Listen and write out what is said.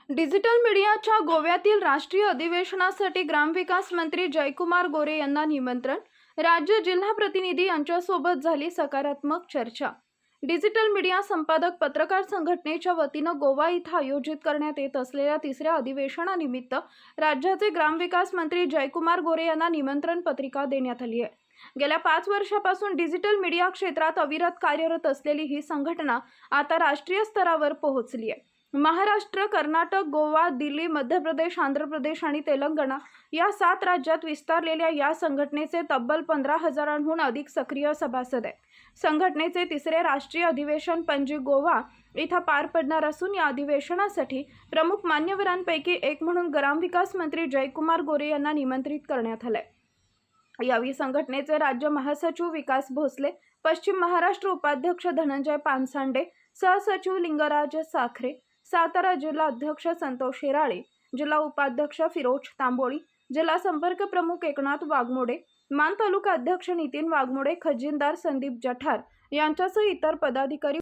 Digital मीडियाच्या गोव्यातील राष्ट्रीय अधिवेशनासाठी ग्रामविकास मंत्री जयकुमार गोरे यांना निमंत्रण. राज्य जिल्हा प्रतिनिधी यांच्यासोबत झाली सकारात्मक चर्चा. डिजिटल मीडिया संपादक पत्रकार संघटनेच्या वतीनं गोवा इथं आयोजित करण्यात येत असलेल्या तिसऱ्या अधिवेशनानिमित्त राज्याचे ग्रामविकास मंत्री जयकुमार गोरे यांना निमंत्रण पत्रिका देण्यात आली आहे. गेल्या 5 वर्षापासून डिजिटल मीडिया क्षेत्रात अविरत कार्यरत असलेली ही संघटना आता राष्ट्रीय स्तरावर पोहोचली आहे. महाराष्ट्र, कर्नाटक, गोवा, दिल्ली, मध्य प्रदेश, आंध्र प्रदेश आणि तेलंगणा या 7 राज्यात विस्तारलेल्या या संघटनेचे तब्बल 15,000हून अधिक सक्रिय सभासद आहेत. संघटनेचे तिसरे राष्ट्रीय अधिवेशन पणजी गोवा इथं पार पडणार असून या अधिवेशनासाठी प्रमुख मान्यवरांपैकी एक म्हणून ग्रामविकास मंत्री जयकुमार गोरे यांना निमंत्रित करण्यात आलंय. यावेळी संघटनेचे राज्य महासचिव विकास भोसले, पश्चिम महाराष्ट्र उपाध्यक्ष धनंजय पानसांडे, सहसचिव लिंगराज साखरे, सातारा जिल्हा अध्यक्ष संतोष शेराळे, जिल्हा उपाध्यक्ष फिरोज तांबोळी, जिल्हा संपर्क प्रमुख एकनाथ वाघमोडे, मान तालुका अध्यक्ष नितीन वाघमोडे, खजिनदार संदीप जठार यांच्यासह इतर पदाधिकारी